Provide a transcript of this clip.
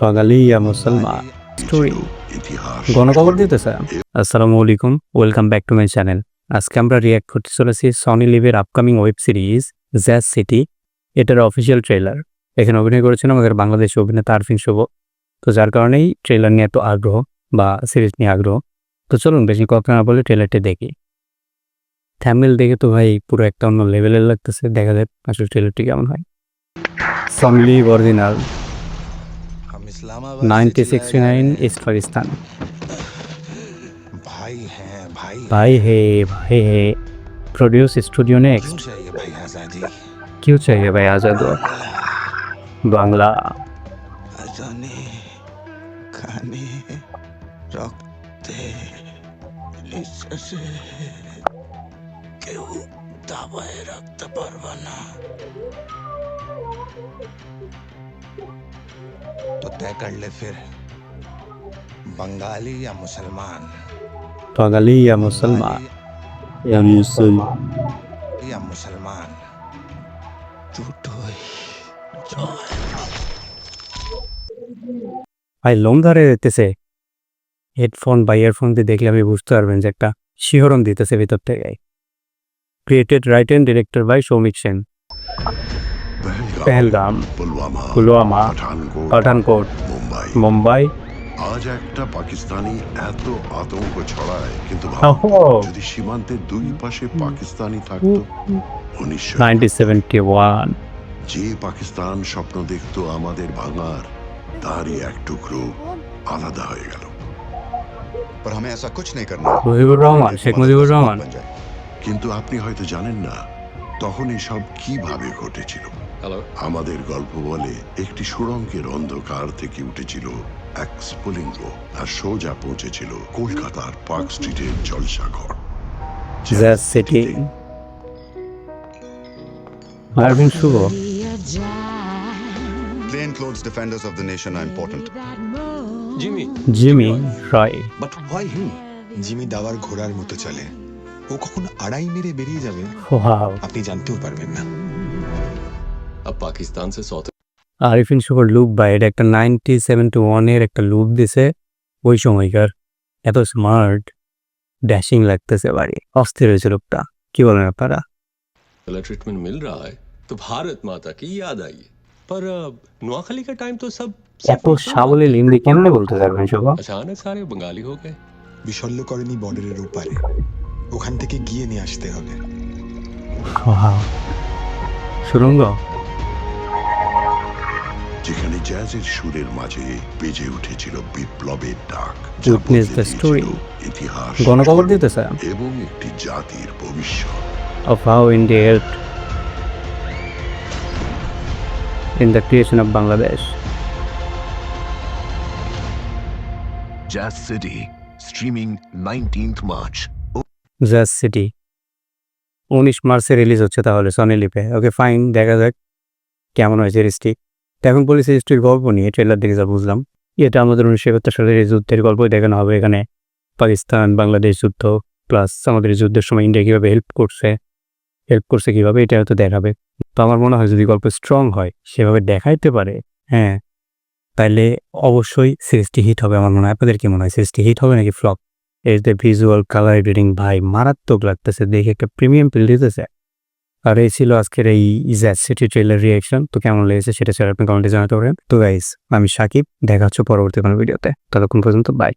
বাঙালি মুসলমান স্টোরি গণখবর দিতেছে। আসসালামু আলাইকুম, welcome back to my channel. আজকে আমরা রিয়াক্ট করতে চলেছি সনি লিভের upcoming web series jazz city. এটার অফিসিয়াল ট্রেলার। এখানে অভিনয় করেছেন আমাদের বাংলাদেশি অভিনেতা আরফিন শুভ। তো যার কারণেই ট্রেলার নিয়ে এত আগ্রহ বা সিরিজ নিয়ে আগ্রহ। তো চলুন বেশি কথা না বলে ট্রেলারটি দেখি। থ্যাম্বনেল দেখে তো ভাই পুরো একটা অন্য লেভেলের লাগতেছে। দেখা যাক আসলে ট্রেলারটি কেমন হয়। Sony leave original 1969 east Pakistan. भाई हैं भाई भाई है प्रोड्यूस स्टूडियो नेक्स्ट। चाहिए भाई आजादी क्यों चाहिए भाई आजाद बांग्ला अजाने खाने रखते निश्चसे क्यों दबाए रखते परवाना तो तय कर ले फिर बंगाली या मुसलमान बंगाली या मुसलमान या मुसलमान ভাই লোম ধরে দিতেছে। হেডফোন বা ইয়ারফোন দিয়ে দেখলে আপনি বুঝতে পারবেন যে একটা শিহরণ দিতেছে ভিতর থেকে। Created write and director by Soumik Sen. Pahalgam Pulwama Pathankot Mumbai আজ একটা পাকিস্তানি এত আতঙ্ক ছড়ায়, কিন্তু যদি সীমান্তের দুই পাশে পাকিস্তানি থাকতো। 1971 যে পাকিস্তান স্বপ্ন দেখতো আমাদের ভাঙার, তারই এক টুকরো আলাদা হয়ে গেল। पर हमें ऐसा कुछ नहीं करना মুজিবুর রহমান, শেখ মুজিবুর রহমান। কিন্তু আপনি হয়তো জানেন না তখন এসব কিভাবে ঘটেছিল। আমাদের গল্প বলে একটি সুড়ঙ্গের অন্ধকার থেকে উঠেছিল এক স্ফুলিঙ্গ, আর সোজা পৌঁছেছিল কলকাতার পার্ক স্ট্রিটের Jalsaghar jazz city. Arefin Shuvo. Plain clothes defenders of the nation are important. Jimmy Roy. But why him? Jimmy দাবার ঘোড়ার মতো চলে। ও কখন আড়াই মেরে বেরিয়ে যাবে ওয়াও, আপনি জানতেও পারবেন না। अब पाकिस्तान से सौते আরিফিন শুভর লুক বা এটা একটা 1971 এর একটা লুক দিছে। ওই সময়কার এত স্মার্ট ড্যাশিং লাগতেছে, বাড়ি অস্থির হয়েছে লোকটা। কি বলেন আপনারা? ट्रीटमेंट मिल रहा है तो भारत माता की याद आई है। पर नोआखली का टाइम तो सब এত সাবলীল হিন্দি কেমনে বলতে পারবেন শুভ? अचानक सारे बंगाली हो गए। বিশল্যকরণী বর্ডারের ওপারে, ওখান থেকে গিয়ে নিয়ে আসতে হবে। ওয়াও, সুরঙ্গ। যেখানে জ্যাজের সুরের মাঝে বেজে উঠেছিল বিপ্লবের ডাক, Witness the story. ইতিহাস গণখবর দিতেছে এবং একটি জাতির ভবিষ্যৎ। of how India helped in the creation of Bangladesh. Jazz City, streaming 19th March. Jazz city 19 মার্চে রিলিজ হচ্ছে তাহলে সনি লিভে। ওকে ফাইন, দেখা যাক কেমন হয় সিরিজটি। এখন পুলিশ সিরিজটির গল্প নিয়ে ট্রেলার দেখে যা বুঝলাম, এটা আমাদের 1971 সালের এই যুদ্ধের গল্পই দেখানো হবে। এখানে পাকিস্তান বাংলাদেশ যুদ্ধ প্লাস আমাদের এই যুদ্ধের সময় ইন্ডিয়া কীভাবে হেল্প করছে কীভাবে, এটা হয়তো দেখাবে। তো আমার মনে হয় যদি গল্প স্ট্রং হয়, সেভাবে দেখাইতে পারে, হ্যাঁ, তাইলে অবশ্যই সিরিজটি হিট হবে। আমার মনে হয়, আপনাদের কি মনে হয় সিরিজটি হিট হবে নাকি ফ্লপ? এর যে ভিজুয়াল কালার এডিটিং ভাই মারাত্মক লাগতেছে, দেখে একটা প্রিমিয়াম ফিল দিতেছে। আর এই ছিল আজকের এই জ্যাজ সিটি ট্রেলার রিয়াকশন। তো কেমন লেগেছে সেটা আপনি কমেন্টে জানাতে পারেন। তো গাইস, আমি সাকিব, দেখা হচ্ছে পরবর্তী কোনো ভিডিওতে। ততক্ষণ পর্যন্ত বাই।